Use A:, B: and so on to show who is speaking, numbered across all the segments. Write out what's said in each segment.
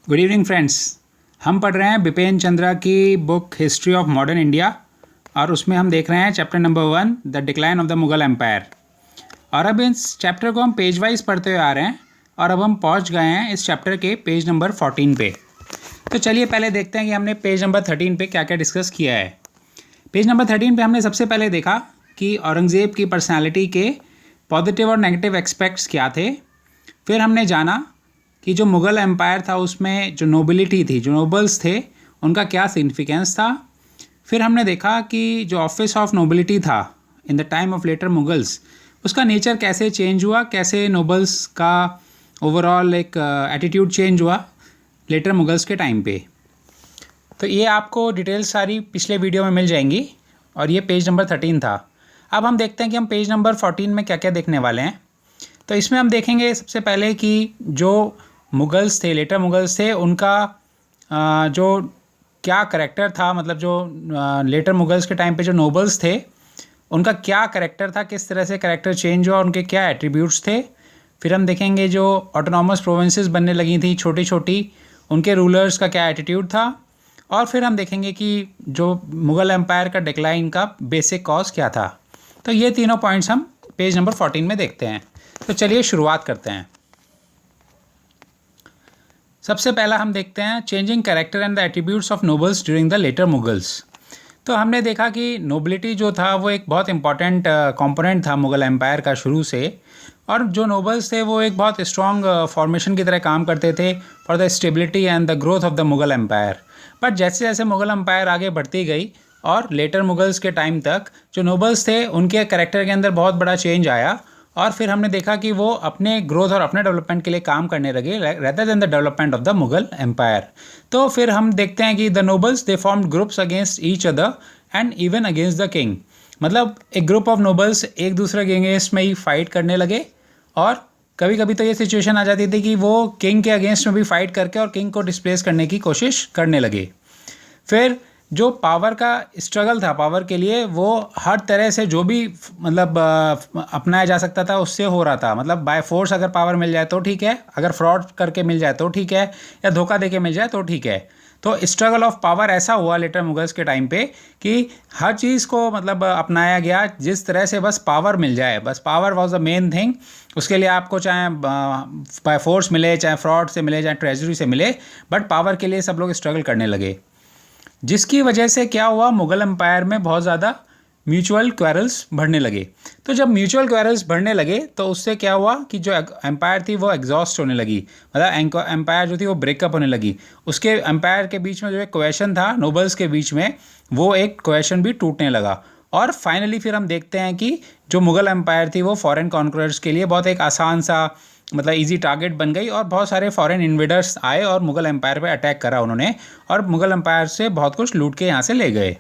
A: Good evening friends. हम पढ़ रहे हैं बिपिन चंद्रा की book history of modern India और उसमें हम देख रहे हैं chapter number 1 the decline of the Mughal empire. और अब इस चैप्टर को हम पेज वाइज पढ़ते हुए आ रहे हैं और अब हम पहुंच गए हैं इस चैप्टर के पेज नंबर 14 पे। तो चलिए पहले देखते हैं कि हमने पेज नंबर 13 पे क्या क्या डिस्कस किया है। पेज नंबर 13 पे हमने सबसे पहले देखा कि औरंगज़ेब की पर्सनैलिटी के पॉजिटिव और नेगेटिव एस्पेक्ट्स क्या थे। फिर हमने जाना कि जो मुग़ल एम्पायर था उसमें जो नोबिलिटी थी, जो नोबल्स थे, उनका क्या सिग्निफिकेंस था। फिर हमने देखा कि जो ऑफिस ऑफ नोबिलिटी था in the time of later Mughals, उसका नेचर कैसे चेंज हुआ, कैसे नोबल्स का ओवरऑल एक एटीट्यूड चेंज हुआ लेटर मुगल्स के टाइम पे। तो ये आपको डिटेल्स सारी पिछले वीडियो में मिल जाएंगी और ये पेज नंबर 13 था। अब हम देखते हैं कि हम पेज नंबर 14 में क्या क्या देखने वाले हैं। तो इसमें हम देखेंगे सबसे पहले कि जो मुगल्स थे, लेटर मुगल्स थे, उनका जो क्या करेक्टर था, मतलब जो लेटर मुगल्स के टाइम पे जो नोबल्स थे उनका क्या करेक्टर था, किस तरह से करेक्टर चेंज हुआ, उनके क्या एट्रीब्यूट्स थे। फिर हम देखेंगे जो ऑटोनॉमस प्रोविंसेस बनने लगी थी छोटी छोटी, उनके रूलर्स का क्या एटीट्यूड था। और फिर हम देखेंगे कि जो मुग़ल एम्पायर का डिक्लाइन का बेसिक कॉज क्या था। तो ये तीनों पॉइंट्स हम पेज नंबर 14 में देखते हैं। तो चलिए शुरुआत करते हैं। सबसे पहला हम देखते हैं changing character and the attributes of nobles during the later Mughals. तो हमने देखा कि नोबिलिटी जो था वो एक बहुत इंपॉर्टेंट कंपोनेंट था मुग़ल एम्पायर का शुरू से, और जो नोबल्स थे वो एक बहुत स्ट्रॉन्ग फॉर्मेशन की तरह काम करते थे for the stability and the growth of the Mughal empire. But जैसे जैसे मुग़ल एम्पायर आगे बढ़ती गई और लेटर मुगल्स के टाइम तक जो नोबल्स थे उनके कैरेक्टर के अंदर बहुत बड़ा चेंज आया, और फिर हमने देखा कि वो अपने ग्रोथ और अपने डेवलपमेंट के लिए काम करने लगे rather than the development of the Mughal empire. तो फिर हम देखते हैं कि the nobles they formed groups against each other and even against the king. मतलब एक ग्रुप ऑफ नोबल्स एक दूसरे के अगेंस्ट में ही फाइट करने लगे, और कभी कभी तो ये सिचुएशन आ जाती थी कि वो किंग के अगेंस्ट में भी फाइट करके और किंग को डिस्प्लेस करने की कोशिश करने लगे। फिर जो पावर का स्ट्रगल था पावर के लिए, वो हर तरह से जो भी मतलब अपनाया जा सकता था उससे हो रहा था। मतलब बाय फोर्स अगर पावर मिल जाए तो ठीक है, अगर फ्रॉड करके मिल जाए तो ठीक है, या धोखा देके मिल जाए तो ठीक है। तो स्ट्रगल ऑफ पावर ऐसा हुआ लेटर मुगल्स के टाइम पे कि हर चीज़ को मतलब अपनाया गया जिस तरह से बस पावर मिल जाए, बस power was the main thing. उसके लिए आपको चाहे बाय फोर्स मिले, चाहे फ्रॉड से मिले, चाहे ट्रेजरी से मिले, बट पावर के लिए सब लोग स्ट्रगल करने लगे, जिसकी वजह से क्या हुआ, मुग़ल एम्पायर में बहुत ज़्यादा म्यूचुअल क्वेरल्स बढ़ने लगे। तो जब म्यूचुअल क्वेरल्स बढ़ने लगे तो उससे क्या हुआ कि जो एम्पायर थी वो एग्जॉस्ट होने लगी, मतलब एम्पायर जो थी वो ब्रेकअप होने लगी। उसके एम्पायर के बीच में जो एक क्वेश्चन था नोबल्स के बीच में, वो एक क्वेश्चन भी टूटने लगा। और फाइनली फिर हम देखते हैं कि जो मुग़ल एम्पायर थी वो फॉरेन कॉन्करर्स के लिए बहुत एक आसान सा मतलब इजी टारगेट बन गई, और बहुत सारे फॉरेन इन्वेडर्स आए और मुग़ल एम्पायर पे अटैक करा उन्होंने, और मुग़ल एम्पायर से बहुत कुछ लूट के यहाँ से ले गए।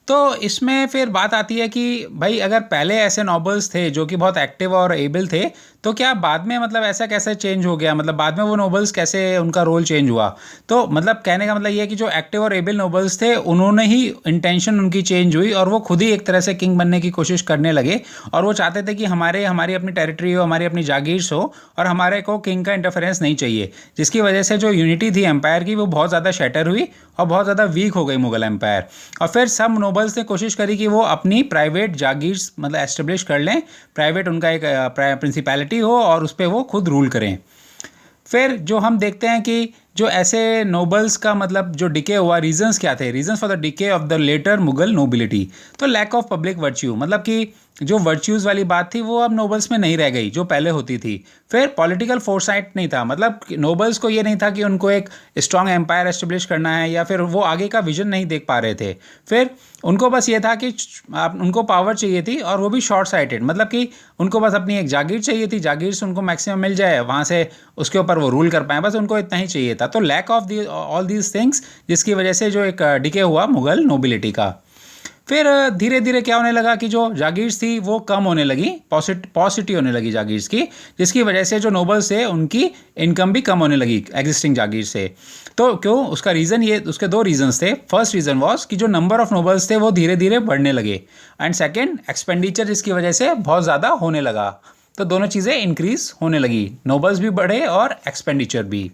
A: तो इसमें फिर बात आती है कि भाई अगर पहले ऐसे नोबल्स थे जो कि बहुत एक्टिव और एबल थे, तो क्या बाद में मतलब ऐसा कैसे चेंज हो गया, मतलब बाद में वो नोबल्स कैसे उनका रोल चेंज हुआ। तो मतलब कहने का मतलब ये है कि जो एक्टिव और एबल नोबल्स थे उन्होंने ही इंटेंशन उनकी चेंज हुई और वो खुद ही एक तरह से किंग बनने की कोशिश करने लगे, और वो चाहते थे कि हमारी अपनी टेरिटरी हो, हमारी अपनी जागीर्स हो, और हमारे को किंग का इंटरफेरेंस नहीं चाहिए। जिसकी वजह से जो यूनिटी थी एम्पायर की वो बहुत ज़्यादा शैटर हुई और बहुत ज़्यादा वीक हो गई मुग़ल एम्पायर। और फिर सब नोबल्स ने कोशिश करी कि वो अपनी प्राइवेट जागीर्स मतलब एस्टेब्लिश कर लें, प्राइवेट उनका एक प्रिंसिपैलिटी हो और उस पर वो खुद रूल करें। फिर जो हम देखते हैं कि जो ऐसे नोबल्स का मतलब जो डिके हुआ, रीजंस क्या थे, reasons for the decay of the later Mughal nobility. तो लैक ऑफ पब्लिक वर्च्यू, मतलब कि जो वर्च्यूज़ वाली बात थी वो अब नोबल्स में नहीं रह गई जो पहले होती थी। फिर पॉलिटिकल फोरसाइट नहीं था, मतलब नोबल्स को ये नहीं था कि उनको एक स्ट्रॉन्ग एम्पायर एस्टेब्लिश करना है, या फिर वो आगे का विजन नहीं देख पा रहे थे। फिर उनको बस ये था कि उनको पावर चाहिए थी, और वो भी शॉर्ट साइटेड, मतलब कि उनको बस अपनी एक जागीर चाहिए थी, जागीर से उनको मैक्सिमम मिल जाए, वहाँ से उसके ऊपर वो रूल कर पाए, बस उनको इतना ही चाहिए था। तो lack of the all these things, जिसकी वजह से जो एक डिके हुआ मुगल नोबिलिटी का। फिर धीरे धीरे क्या होने लगा कि जो जागीर्स थी वो कम होने लगी, पॉसिटी होने लगी जागीर्स की, जिसकी वजह से जो नोबल्स थे उनकी इनकम भी कम होने लगी एग्जिस्टिंग जागीर से। तो क्यों, उसका रीज़न ये, उसके दो रीजंस थे। फर्स्ट रीज़न वॉज कि जो नंबर ऑफ नोबल्स थे वो धीरे धीरे बढ़ने लगे, एंड सेकेंड एक्सपेंडिचर जिसकी वजह से बहुत ज़्यादा होने लगा। तो दोनों चीज़ें इंक्रीज होने लगी, नोबल्स भी बढ़े और एक्सपेंडिचर भी,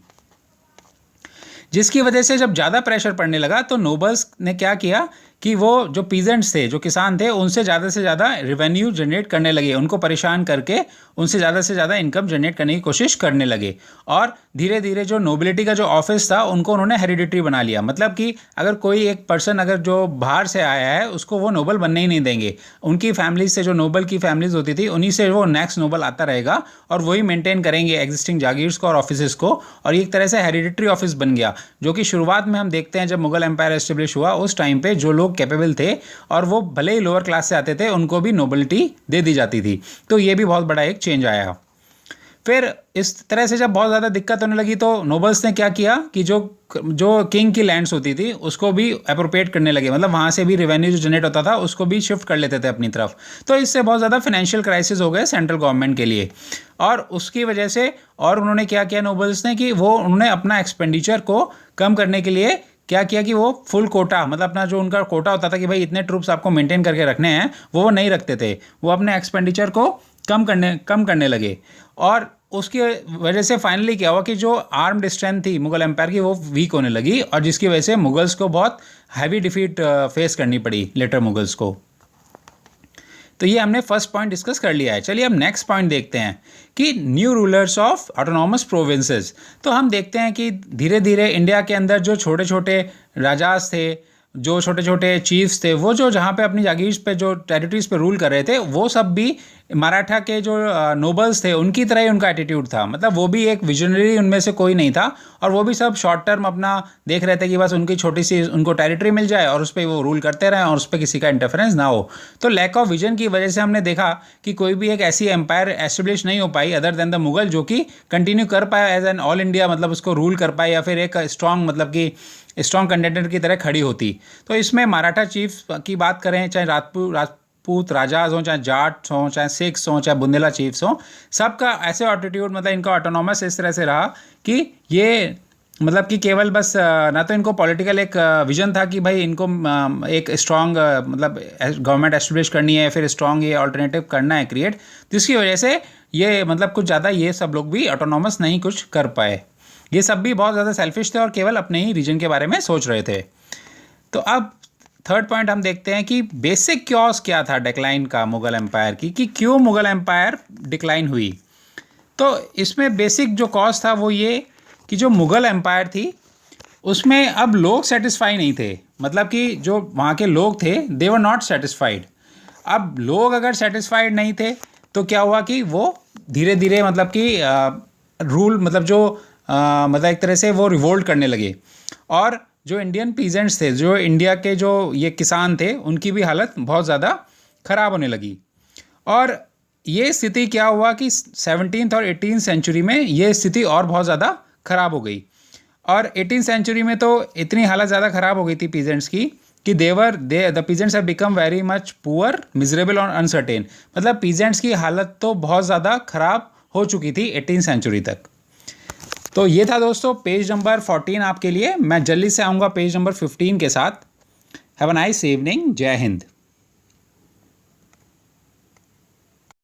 A: जिसकी वजह से जब ज़्यादा प्रेशर पड़ने लगा तो नोबल्स ने क्या किया कि वो जो पीजेंट्स थे, जो किसान थे, उनसे ज़्यादा रेवेन्यू जनरेट करने लगे, उनको परेशान करके उनसे ज़्यादा इनकम जनरेट करने की कोशिश करने लगे। और धीरे धीरे जो नोबिलिटी का जो ऑफिस था उनको उन्होंने हेरिडिटरी बना लिया, मतलब कि अगर कोई एक पर्सन अगर जो बाहर से आया है उसको वो नोबल बनने ही नहीं देंगे, उनकी फैमिली से, जो नोबल की फैमिलीज होती थी उन्हीं से वो नेक्स्ट नोबल आता रहेगा और वही मेंटेन करेंगे एग्जिस्टिंग जागीर्स को और ऑफिस को। और एक तरह से हेरिडिटरी ऑफिस बन गया, जो कि शुरुआत में हम देखते हैं जब मुगल एम्पायर एस्टेब्लिश हुआ उस टाइम पे जो लोग कैपेबल थे और वो भले ही लोअर क्लास से आते थे उनको भी नोबिलिटी दे दी जाती थी। तो ये भी बहुत बड़ा एक चेंज आया। फिर इस तरह से जब बहुत ज़्यादा दिक्कत होने लगी तो नोबल्स ने क्या किया कि जो किंग की लैंड्स होती थी उसको भी अप्रोप्रिएट करने लगे, मतलब वहाँ से भी रेवेन्यू जो जनरेट होता था उसको भी शिफ्ट कर लेते थे अपनी तरफ। तो इससे बहुत ज़्यादा फाइनेंशियल क्राइसिस हो गए सेंट्रल गवर्नमेंट के लिए, और उसकी वजह से और उन्होंने क्या किया नोबल्स ने कि वो उन्होंने अपना एक्सपेंडिचर को कम करने के लिए क्या किया कि वो फुल कोटा, मतलब अपना जो उनका कोटा होता था कि भाई इतने ट्रूप्स आपको मेंटेन करके रखने हैं, वो नहीं रखते थे, वो अपने एक्सपेंडिचर को कम करने लगे। और उसकी वजह से फाइनली क्या हुआ कि जो आर्म्ड स्ट्रेंथ थी मुगल एम्पायर की वो वीक होने लगी, और जिसकी वजह से मुगल्स को बहुत हैवी डिफीट फेस करनी पड़ी लेटर मुगल्स को। तो ये हमने फर्स्ट पॉइंट डिस्कस कर लिया है। चलिए अब नेक्स्ट पॉइंट देखते हैं कि new rulers of autonomous provinces. तो हम देखते हैं कि धीरे धीरे इंडिया के अंदर जो छोटे छोटे राजास थे, जो छोटे छोटे चीफ्स थे, वो जो जहाँ पे अपनी जागीर्स पे जो टेरिटरीज पे रूल कर रहे थे, वो सब भी मराठा के जो नोबल्स थे उनकी तरह ही उनका एटीट्यूड था, मतलब वो भी एक विजनरी उनमें से कोई नहीं था, और वो भी सब शॉर्ट टर्म अपना देख रहे थे कि बस उनकी छोटी सी उनको टेरिटरी मिल जाए और उस पर वो रूल करते रहें और उस पर किसी का इंटरफेरेंस ना हो। तो लैक ऑफ विजन की वजह से हमने देखा कि कोई भी एक ऐसी एम्पायर एस्टेब्लिश नहीं हो पाई अदर देन द मुगल, जो कि कंटिन्यू कर पाए एज एन ऑल इंडिया, मतलब उसको रूल कर पाए या फिर एक स्ट्रॉन्ग, मतलब कि स्ट्रॉन्ग कंटेंडर की तरह खड़ी होती। तो इसमें मराठा चीफ्स की बात करें, चाहे राजपूत राजाज हों, चाहे जाट हों, चाहे सिख्स हों, चाहे बुंदेला चीफ्स हों, सबका ऐसे एटीट्यूड, मतलब इनका ऑटोनॉमस इस तरह से रहा कि ये मतलब कि केवल बस ना तो इनको पॉलिटिकल एक विजन था कि भाई इनको एक स्ट्रॉन्ग मतलब गवर्नमेंट एस्टेब्लिश करनी है, फिर स्ट्रॉन्ग ये ऑल्टरनेटिव करना है क्रिएट, जिसकी वजह से ये मतलब कुछ ज़्यादा ये सब लोग भी ऑटोनॉमस नहीं कुछ कर पाए। ये सब भी बहुत ज़्यादा सेल्फिश थे और केवल अपने ही रीजन के बारे में सोच रहे थे। तो अब थर्ड पॉइंट हम देखते हैं कि बेसिक क्योस क्या था डिक्लाइन का मुगल एम्पायर की, कि क्यों मुगल एम्पायर डिक्लाइन हुई। तो इसमें बेसिक जो कॉज था वो ये कि जो मुगल एम्पायर थी उसमें अब लोग सेटिस्फाई नहीं थे, मतलब कि जो वहाँ के लोग थे दे वर नॉट सेटिस्फाइड। अब लोग अगर सेटिस्फाइड नहीं थे तो क्या हुआ कि वो धीरे धीरे मतलब कि रूल मतलब जो मतलब एक तरह से वो रिवोल्ट करने लगे, और जो इंडियन पीजेंट्स थे, जो इंडिया के जो ये किसान थे, उनकी भी हालत बहुत ज़्यादा ख़राब होने लगी। और ये स्थिति क्या हुआ कि 17th और 18th सेंचुरी में ये स्थिति और बहुत ज़्यादा ख़राब हो गई, और 18th सेंचुरी में तो इतनी हालत ज़्यादा ख़राब हो गई थी पीजेंट्स की कि the peasants have become very much poor, miserable और अनसर्टेन, मतलब पीजेंट्स की हालत तो बहुत ज़्यादा ख़राब हो चुकी थी 18th सेंचुरी तक। तो ये था दोस्तों पेज नंबर 14 आपके लिए। मैं जल्दी से आऊँगा पेज नंबर 15 के साथ। Have a nice evening. जय हिंद।